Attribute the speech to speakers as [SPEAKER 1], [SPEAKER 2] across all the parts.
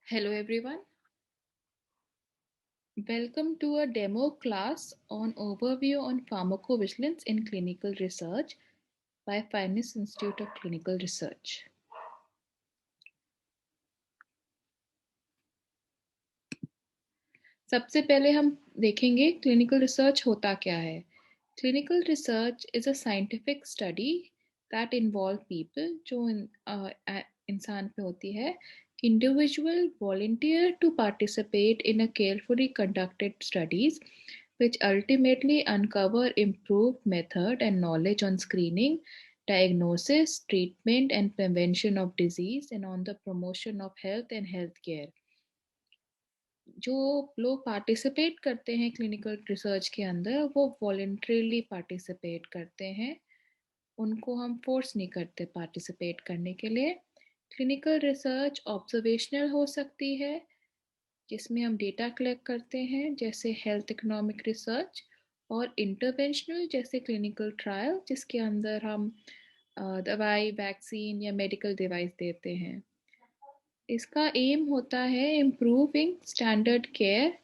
[SPEAKER 1] Hello everyone, welcome to a demo class on overview on pharmacovigilance in clinical research by Finance Institute of Clinical Research. सबसे पहले हम देखेंगे clinical research होता क्या है. Clinical research is a scientific study that involve people जो इंसान पे होती है. Individual volunteer to participate in a carefully conducted studies which ultimately uncover improved method and knowledge on screening, diagnosis, treatment and prevention of disease and on the promotion of health and healthcare. जो लोग participate करते हैं clinical research के अंदर वो voluntarily participate करते हैं, उनको हम फोर्स नहीं करते पार्टिसिपेट करने के लिए. क्लिनिकल रिसर्च ऑब्जर्वेशनल हो सकती है जिसमें हम डेटा कलेक्ट करते हैं जैसे हेल्थ इकोनॉमिक रिसर्च, और इंटरवेंशनल जैसे क्लिनिकल ट्रायल जिसके अंदर हम दवाई, वैक्सीन या मेडिकल डिवाइस देते हैं. इसका एम होता है इम्प्रूविंग स्टैंडर्ड केयर.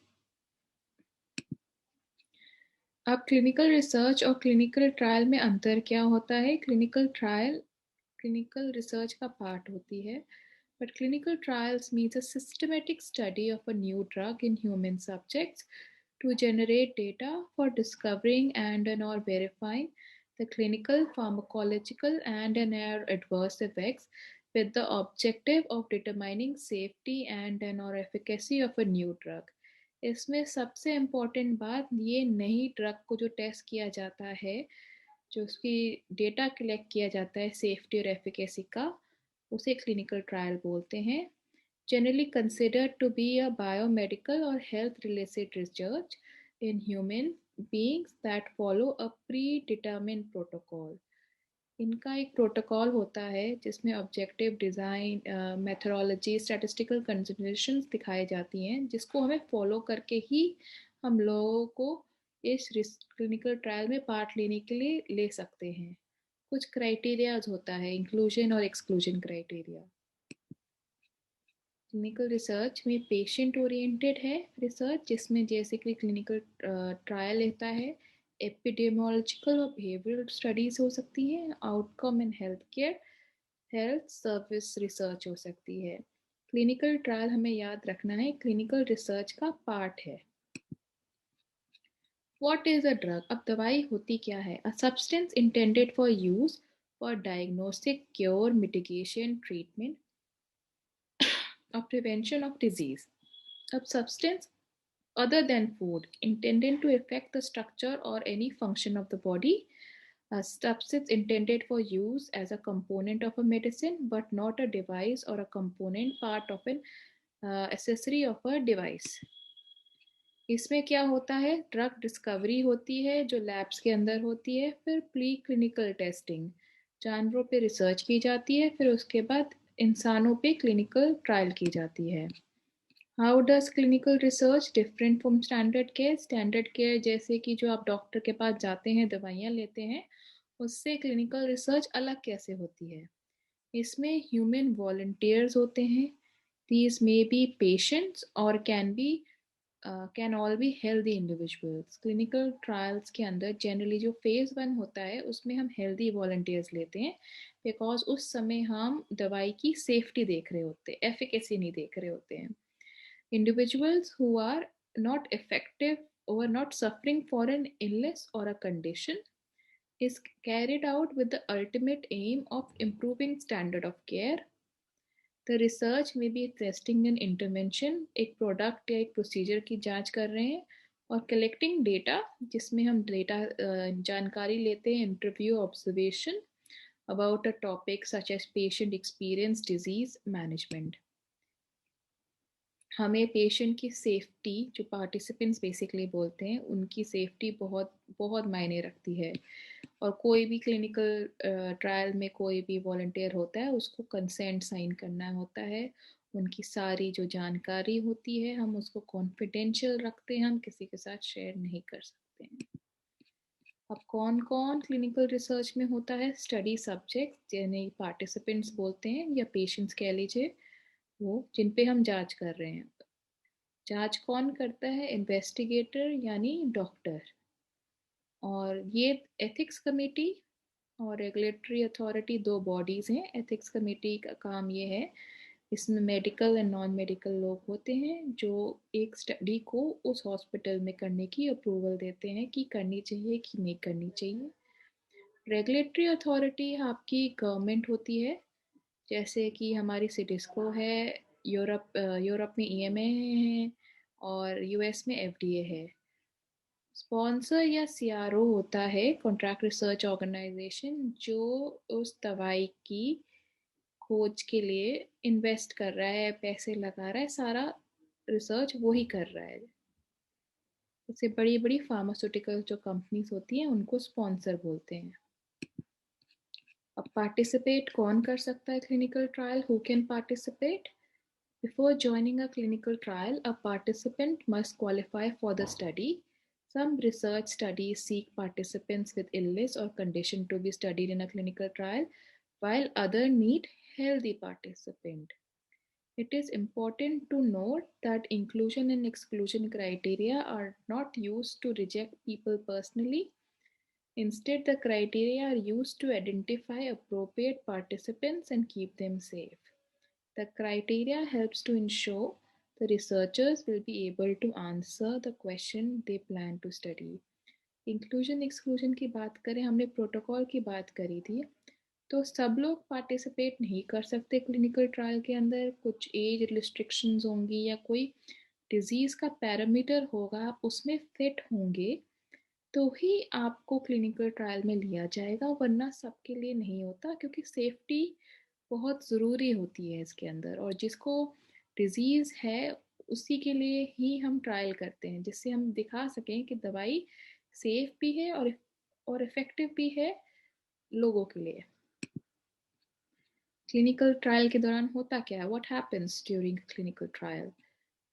[SPEAKER 1] अब क्लिनिकल रिसर्च और क्लिनिकल ट्रायल में अंतर क्या होता है. क्लिनिकल ट्रायल क्लिनिकल रिसर्च का पार्ट होती है, but clinical trials means a systematic study of a new drug in human subjects to generate data for discovering and or verifying the clinical, pharmacological and/or adverse effects with the objective of determining safety and/or efficacy of a new drug. इसमें सबसे important बात ये नई drug को जो test किया जाता है, जो उसकी डेटा कलेक्ट किया जाता है सेफ्टी और एफिकेसी का, उसे क्लिनिकल ट्रायल बोलते हैं. Generally considered to be a biomedical और health related research in human beings that follow a predetermined protocol. इनका एक प्रोटोकॉल होता है जिसमें objective design, methodology, statistical considerations दिखाई जाती हैं जिसको हमें फॉलो करके ही हम लोगों को इस क्लिनिकल ट्रायल में पार्ट लेने के लिए ले सकते हैं. कुछ क्राइटेरियाज होता है, इंक्लूजन और एक्सक्लूजन क्राइटेरिया. क्लिनिकल रिसर्च में पेशेंट ओरिएंटेड है रिसर्च जिसमें जैसे कि क्लिनिकल ट्रायल लेता है, एपिडेमियोलॉजिकल और बिहेवियरल स्टडीज हो सकती हैं, outcome and health care, health service research हो सकती है. क्लिनिकल ट्रायल हमें याद रखना है क्लिनिकल रिसर्च का पार्ट है. What is a drug. अब दवाई होती क्या है. A substance intended for use for diagnostic, cure, mitigation, treatment or prevention of disease. A substance other than food intended to affect the structure or any function of the body. A substance intended for use as a component of a medicine but not a device or a component part of an accessory of a device. इसमें क्या होता है, drug discovery होती है जो labs के अंदर होती है, फिर प्री क्लिनिकल टेस्टिंग जानवरों पे रिसर्च की जाती है, फिर उसके बाद इंसानों पे क्लिनिकल ट्रायल की जाती है. How does clinical research different from standard care. Standard care जैसे कि जो आप डॉक्टर के पास जाते हैं, दवाइयाँ लेते हैं, उससे क्लिनिकल रिसर्च अलग कैसे होती है. इसमें ह्यूमन वॉलंटियर्स होते हैं. दीज मे बी पेशेंट्स और can all be healthy individuals. Clinical trials के अंदर जनरली जो फेज 1 होता है उसमें हम हेल्दी वॉलंटियर्स लेते हैं बिकॉज उस समय हम दवाई की सेफ्टी देख रहे होते हैं, एफिकेसी नहीं देख रहे होते हैं. Individuals who are not effective or not suffering for an illness or a condition is carried out with the ultimate aim of improving standard of care. The research may be testing an intervention, एक product या एक procedure की जांच कर रहे हैं, और collecting data जिसमें हम डेटा जानकारी लेते हैं, interview, observation about a topic such as patient experience, disease management. हमें पेशेंट की सेफ्टी, जो पार्टिसिपेंट्स बेसिकली बोलते हैं, उनकी सेफ्टी बहुत बहुत मायने रखती है. और कोई भी क्लिनिकल ट्रायल में कोई भी वॉलंटियर होता है उसको कंसेंट साइन करना होता है. उनकी सारी जो जानकारी होती है हम उसको कॉन्फिडेंशियल रखते हैं, हम किसी के साथ शेयर नहीं कर सकते हैं. अब कौन कौन क्लिनिकल रिसर्च में होता है. स्टडी सब्जेक्ट जिन्हें पार्टिसिपेंट्स बोलते हैं या पेशेंट्स कह लीजिए, वो जिन पे हम जांच कर रहे हैं। जांच कौन करता है? इन्वेस्टिगेटर यानी डॉक्टर। और ये एथिक्स कमेटी और रेगुलेटरी अथॉरिटी दो बॉडीज हैं। एथिक्स कमेटी का काम ये है, इसमें मेडिकल एंड नॉन मेडिकल लोग होते हैं जो एक स्टडी को उस हॉस्पिटल में करने की अप्रूवल देते हैं कि करनी चाहिए कि नहीं करनी चाहिए। रेगुलेटरी अथॉरिटी आपकी गवर्नमेंट होती है, जैसे कि हमारी सिटिस्को है, यूरोप में ईएमए है और यूएस में एफडीए है। स्पॉन्सर या सीआरओ होता है, कॉन्ट्रैक्ट रिसर्च ऑर्गेनाइजेशन, जो उस दवाई की खोज के लिए इन्वेस्ट कर रहा है, पैसे लगा रहा है, सारा रिसर्च वो ही कर रहा है। जैसे बड़ी बड़ी फार्मास्यूटिकल जो कंपनीज होती हैं उनको स्पॉन्सर बोलते हैं। अब पार्टिसिपेट कौन कर सकता है clinical trial? Who can participate? Before joining a clinical trial, a participant must qualify for the study. Some research studies seek participants with illness or condition to be studied in a clinical trial, while others need healthy participants. It is important to note that inclusion and exclusion criteria are not used to reject people personally. Instead, the criteria are used to identify appropriate participants and keep them safe. The criteria helps to ensure the researchers will be able to answer the question they plan to study. Inclusion exclusion की बात करें, हमने protocol की बात करी थी, तो सब लोग पार्टिसिपेट नहीं कर सकते क्लिनिकल ट्रायल के अंदर। कुछ एज रिस्ट्रिक्शंस होंगी या कोई डिजीज़ का पैरामीटर होगा, आप उसमें फिट होंगे तो ही आपको क्लिनिकल ट्रायल में लिया जाएगा, वरना सबके लिए नहीं होता, क्योंकि सेफ्टी बहुत ज़रूरी होती है इसके अंदर। और जिसको डिजीज़ है उसी के लिए ही हम ट्रायल करते हैं, जिससे हम दिखा सकें कि दवाई सेफ भी है और इफ़ेक्टिव भी है लोगों के लिए। क्लिनिकल ट्रायल के दौरान होता क्या है? What happens during clinical trial?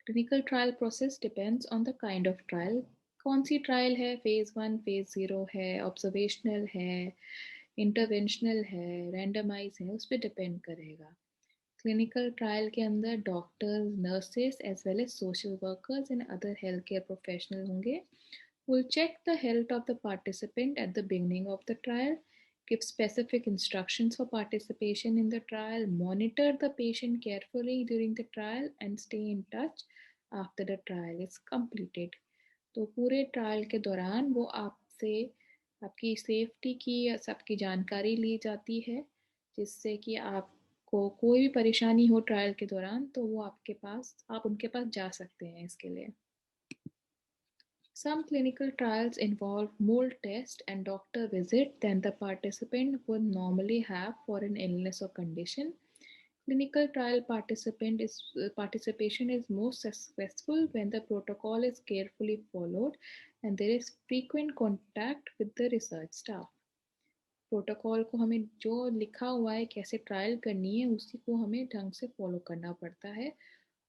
[SPEAKER 1] Clinical trial process depends on the kind of trial. कौन सी ट्रायल है? फेज़ 1, फेज़ 0 है, ऑब्जर्वेशनल है, इंटरवेंशनल है, रैंडमाइज है, उस पर डिपेंड करेगा। क्लिनिकल ट्रायल के अंदर doctors, nurses as well as social workers and other health care professional होंगे। Will check the health of the participant at the beginning of the trial, give specific instructions for participation in the trial, monitor the patient carefully during the trial, and stay in touch after the trial is completed. तो पूरे trial के दौरान वो आपसे आपकी safety की सबकी जानकारी ली जाती है, जिससे कि आपको कोई भी परेशानी हो ट्रायल के दौरान तो वो आप उनके पास जा सकते हैं इसके लिए। Some clinical trials involve more tests and doctor visit than the participant would normally have for an illness or condition. Clinical trial participation is most successful when the protocol is carefully followed and there is frequent contact with the research staff. Protocol को हमें जो लिखा हुआ है कैसे trial करनी है उसी को हमें ढंग से फॉलो करना पड़ता है।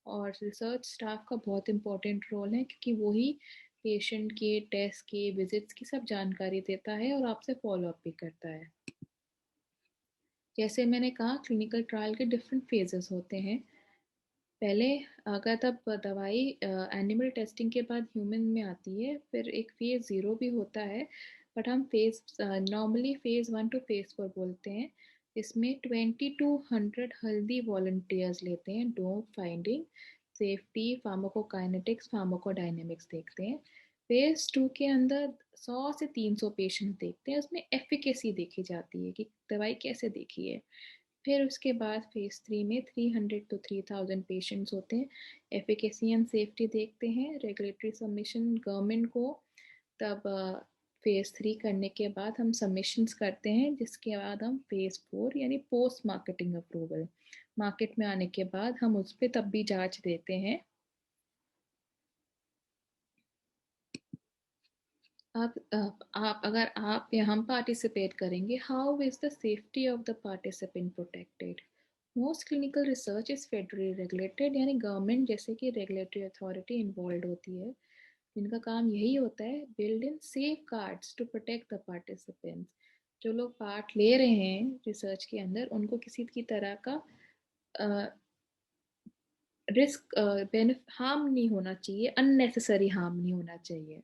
[SPEAKER 1] और रिसर्च स्टाफ का बहुत इम्पोर्टेंट रोल है, क्योंकि वही पेशेंट के टेस्ट के विजिट्स की सब जानकारी देता है और आपसे फॉलो अप भी करता है। जैसे मैंने कहा, क्लिनिकल ट्रायल के डिफरेंट फेजेस होते हैं। पहले अगर तब दवाई एनिमल टेस्टिंग के बाद ह्यूमन में आती है, फिर एक फेज़ 0 भी होता है, बट हम नॉर्मली फेज़ 1 टू फेज़ 4 बोलते हैं। इसमें 20 टू 100 हेल्दी वॉलंटियर्स लेते हैं, dope finding, safety, pharmacokinetics, pharmacodynamics देखते हैं। फेज़ 2 के अंदर 100 से 300 पेशेंट देखते हैं, उसमें एफिकेसी देखी जाती है कि दवाई कैसे देखी है। फिर उसके बाद फेज़ 3 में 300 टू 3000 पेशेंट्स होते हैं, एफिकेसी एंड सेफ्टी देखते हैं, रेगुलेटरी सबमिशन गवर्नमेंट को। तब फेज़ 3 करने के बाद हम सबमिशंस करते हैं, जिसके बाद हम फेज़ 4 यानी पोस्ट मार्केटिंग अप्रूवल, मार्केट में आने के बाद हम उस पर तब भी जांच देते हैं। आप अगर आप या हम पार्टिसिपेट करेंगे, how is the safety of the participant protected? Most clinical research is federally regulated, यानी गवर्नमेंट जैसे कि रेगुलेटरी अथॉरिटी इन्वॉल्व होती है, जिनका काम यही होता है build in safeguards to protect the participants. जो लोग पार्ट ले रहे हैं रिसर्च के अंदर, उनको किसी की तरह का रिस्क हार्म नहीं होना चाहिए, अननेसेसरी हार्म नहीं होना चाहिए.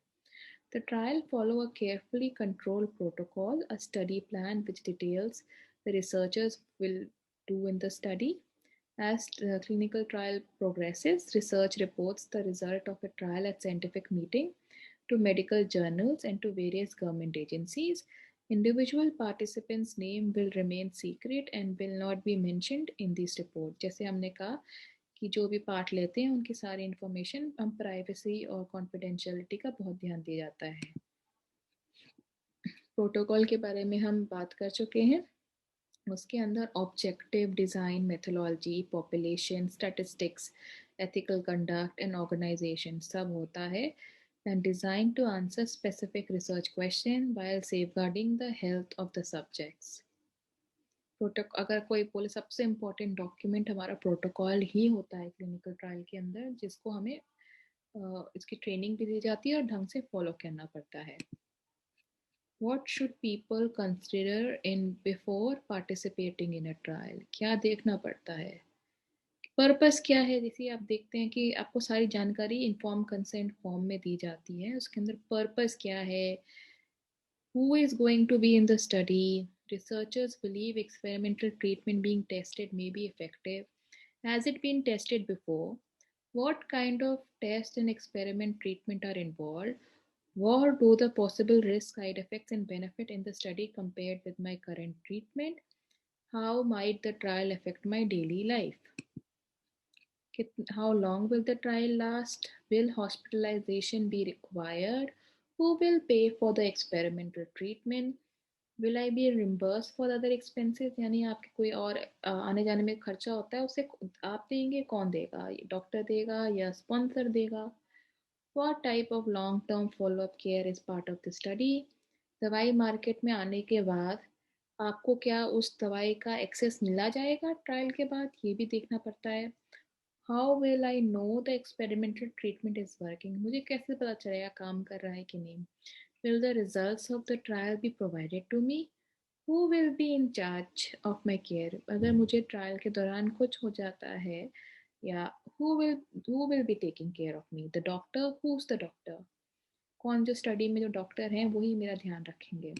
[SPEAKER 1] The trial follow a carefully controlled protocol, a study plan which details the researchers will do in the study. As the clinical trial progresses, research reports the result of a trial at scientific meeting to medical journals and to various government agencies. Individual participants' name will remain secret and will not be mentioned in this report. जैसे हमने कहा कि जो भी part लेते हैं उनकी सारी इंफॉर्मेशन हम प्राइवेसी और कॉन्फिडेंशियलिटी का बहुत ध्यान दिया जाता है. प्रोटोकॉल के बारे में हम बात कर चुके हैं. उसके अंदर objective, design, methodology, population, statistics, ethical conduct and organisation सब होता है, and designed to answer specific research question while safeguarding the health of the subjects. Protocol अगर कोई बोले सबसे इम्पोर्टेंट डॉक्यूमेंट हमारा प्रोटोकॉल ही होता है क्लिनिकल ट्रायल के अंदर, जिसको हमें इसकी ट्रेनिंग भी दी जाती है और ढंग से फॉलो करना पड़ता है. What should people consider in before participating in a trial? क्या देखना पड़ता है? पर्पस क्या है? जैसे आप देखते हैं कि आपको सारी जानकारी इन्फॉर्म कंसेंट फॉर्म में दी जाती है. उसके अंदर पर्पस क्या है? Who is going to be in the study? Researchers believe experimental treatment being tested may be effective. Has it been tested before? What kind of test and experiment treatment are involved? What do the possible risk, side effects, and benefit in the study compared with my current treatment? How might the trial affect my daily life? How long will the trial last? Will hospitalization be required? Who will pay for the experimental treatment? Will I be reimbursed for other expenses? यानी आपके कोई और आने जाने में खर्चा होता है उसे आप देंगे, कौन देगा? डॉक्टर देगा या स्पॉन्सर देगा? What type of long-term follow-up care is part of the study? दवाई मार्केट में आने के बाद आपको क्या उस दवाई का एक्सेस मिला जाएगा ट्रायल के बाद, ये भी देखना पड़ता है. How will I know the experimental treatment is working? मुझे कैसे पता चलेगा काम कर रहा है कि नहीं? Will the results of the trial be provided to me? Who will be in charge of my care? अगर मुझे ट्रायल के दौरान कुछ हो जाता है या who will be taking care of me? The doctor? Who's the doctor? कौन जो स्टडी में जो डॉक्टर हैं वही मेरा ध्यान रखेंगे.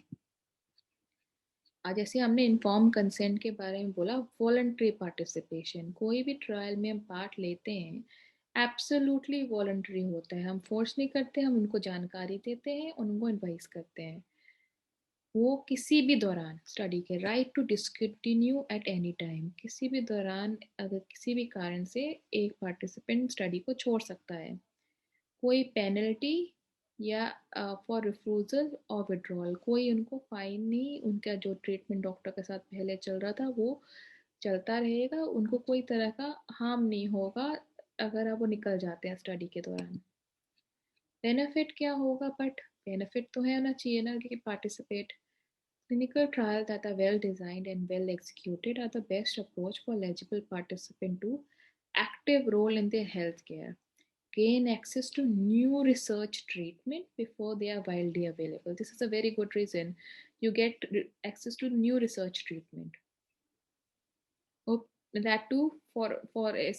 [SPEAKER 1] आज जैसे हमने इन्फॉर्म कंसेंट के बारे में बोला, वॉलंटरी पार्टिसिपेशन. कोई भी ट्रायल में हम पार्ट लेते हैं एब्सोल्युटली वॉलंटरी होता है. हम फोर्स नहीं करते, हम उनको जानकारी देते हैं, उनको एडवाइस करते हैं. वो किसी भी दौरान स्टडी के right to discontinue at any time, किसी भी दौरान अगर किसी भी कारण से एक पार्टिसिपेंट स्टडी को छोड़ सकता है. कोई पेनल्टी या फॉर रिफ्यूजल और विड्रॉल, कोई उनको फाइन नहीं. उनका जो ट्रीटमेंट डॉक्टर के साथ पहले चल रहा था वो चलता रहेगा. उनको कोई तरह का हार्म नहीं होगा अगर आप वो निकल जाते हैं स्टडी के दौरान. बेनिफिट क्या होगा? बट बेनिफिट तो है ना, चाहिए ना कि participate. Clinical trials that are well designed and well executed are the best approach for eligible participants to active role in their healthcare, gain access to new research treatment before they are widely available. This is a very good reason. You get access to new research treatment. Oh, that too for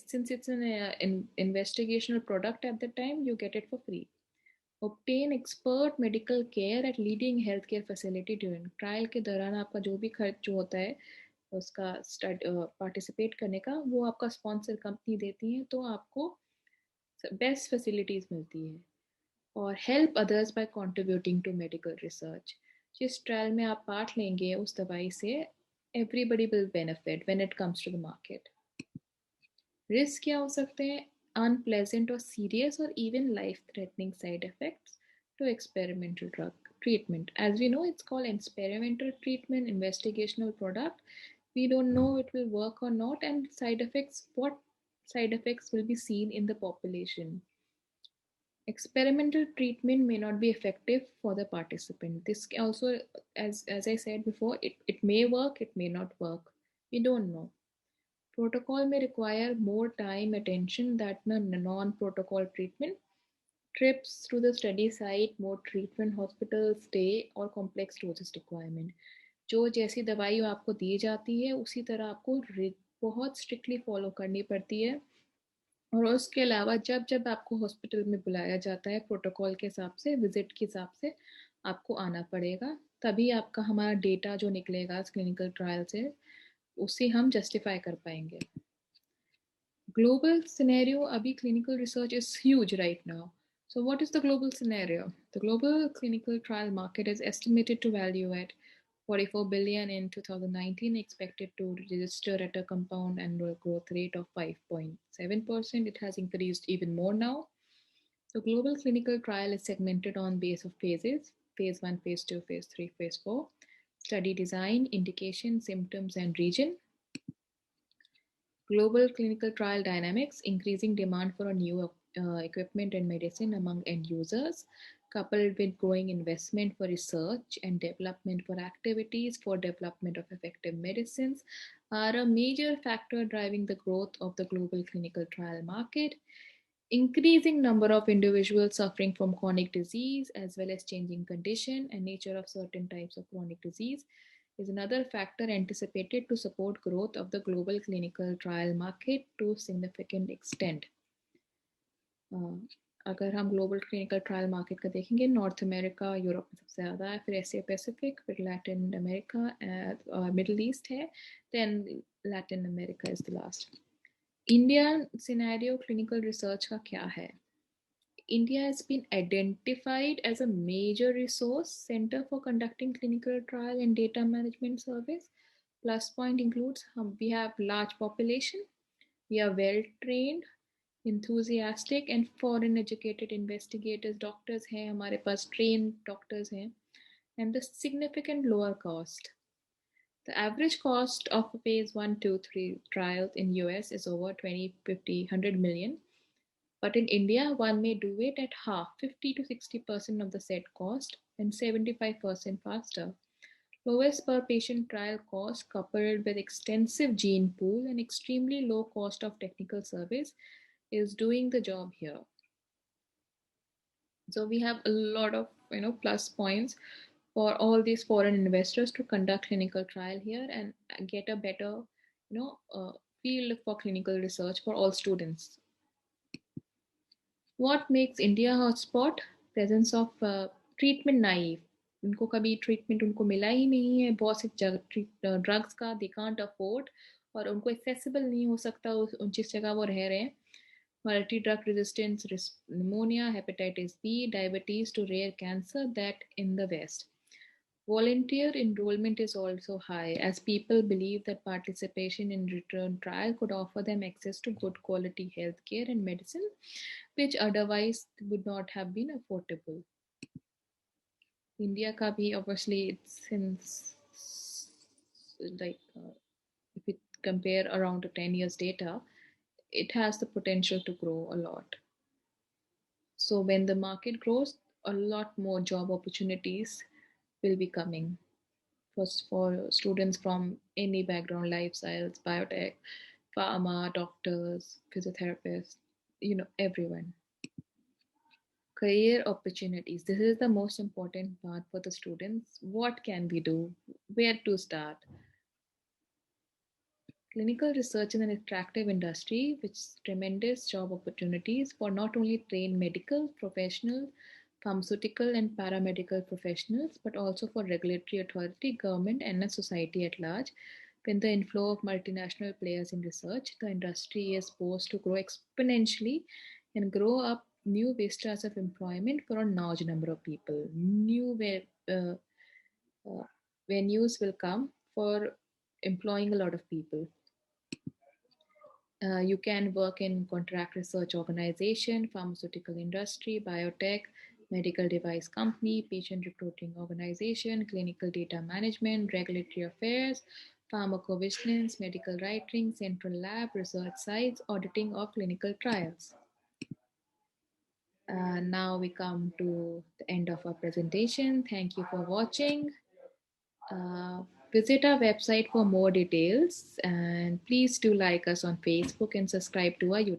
[SPEAKER 1] since it's an investigational product at the time, you get it for free. Obtain expert medical care at leading healthcare facility during trial के दौरान आपका जो भी खर्च जो होता है उसका पार्टिसिपेट करने का, वो आपका स्पॉन्सर कंपनी देती है, तो आपको बेस्ट फैसिलिटीज़ मिलती है. और help others by contributing to medical research. जिस ट्रायल में आप पार्ट लेंगे उस दवाई से everybody will benefit when it comes to the market. Risk क्या हो सकते हैं? अनप्लेजेंट और सीरियस और even life threatening side effects to experimental drug treatment. As we know, it's called experimental treatment, investigational product. We don't know it will work or not, and side effects, what side effects will be seen in the population. Experimental treatment may not be effective for the participant. This also, as I said before, it may work, it may not work. We don't know. Protocol may require more time, attention than a non-protocol treatment. Trips to the study site, more treatment, hospital stay और complex doses requirement. जो जैसी दवाई आपको दी जाती है उसी तरह आपको बहुत स्ट्रिक्टली फॉलो करनी पड़ती है. और उसके अलावा जब जब आपको हॉस्पिटल में बुलाया जाता है प्रोटोकॉल के हिसाब से, विजिट के हिसाब से आपको आना पड़ेगा, तभी आपका हमारा डेटा जो निकलेगा क्लिनिकल ट्रायल से उसे हम जस्टिफाई कर पाएंगे. Global scenario, abhi clinical research is huge right now. So what is the global scenario? The global clinical trial market is estimated to value at 44 billion in 2019, expected to register at a compound annual growth rate of 5.7%. It has increased even more now. The global clinical trial is segmented on base of phases: phase 1, phase 2, phase 3, phase 4, study design, indication, symptoms, and region. Global clinical trial dynamics: increasing demand for a new equipment and medicine among end users, coupled with growing investment for research and development for activities for development of effective medicines, are a major factor driving the growth of the global clinical trial market. Increasing number of individuals suffering from chronic disease, as well as changing condition and nature of certain types of chronic disease, is another factor anticipated to support growth of the global clinical trial market to significant extent. अगर हम global clinical trial market का देखेंगे, north America, Europe में सबसे ज़्यादा है, फिर Asia Pacific, फिर लैटिन अमेरिका और मिडल ईस्ट है, then Latin America is the last. India scenario clinical research का क्या है? India has been identified as a major resource center for conducting clinical trial and data management service. Plus point includes we have large population, we are well trained, enthusiastic and foreign educated investigators, doctors हैं हमारे पास, trained doctors हैं, and the significant lower cost. The average cost of a phase 1, 2, 3 trials in US is over 20, 50, 100 million. But in India, one may do it at half, 50 to 60% of the set cost, and 75% faster. Lowest per patient trial cost, coupled with extensive gene pool and extremely low cost of technical service, is doing the job here. So we have a lot of plus points for all these foreign investors to conduct clinical trial here and get a better field for clinical research for all students. What makes India a hotspot? Presence of treatment naive. उनको कभी treatment उनको मिला ही नहीं है, बहुत से drugs का they can't afford, और उनको एक्सेसिबल नहीं हो सकता जिस जगह वो रह रहे हैं. Multi drug resistance, pneumonia, hepatitis B, diabetes to rare cancer that in the West. Volunteer enrollment is also high, as people believe that participation in return trial could offer them access to good quality healthcare and medicine, which otherwise would not have been affordable. India ka bhi obviously since if we compare around 10 years data, it has the potential to grow a lot. So when the market grows, a lot more job opportunities will be coming for students from any background, life science, biotech, pharma, doctors, physiotherapists, everyone. Career opportunities. This is the most important part for the students. What can we do? Where to start? Clinical research is an attractive industry with tremendous job opportunities for not only trained medical professionals, pharmaceutical and paramedical professionals, but also for regulatory authority, government, and the society at large. With the inflow of multinational players in research, the industry is poised to grow exponentially and grow up new vistas of employment for a large number of people. New venues will come for employing a lot of people. You can work in contract research organization, pharmaceutical industry, biotech, medical device company, patient recruiting organization, clinical data management, regulatory affairs, pharmacovigilance, medical writing, central lab, research sites, auditing of clinical trials. Now we come to the end of our presentation. Thank you for watching. Visit our website for more details, and please do like us on Facebook and subscribe to our YouTube.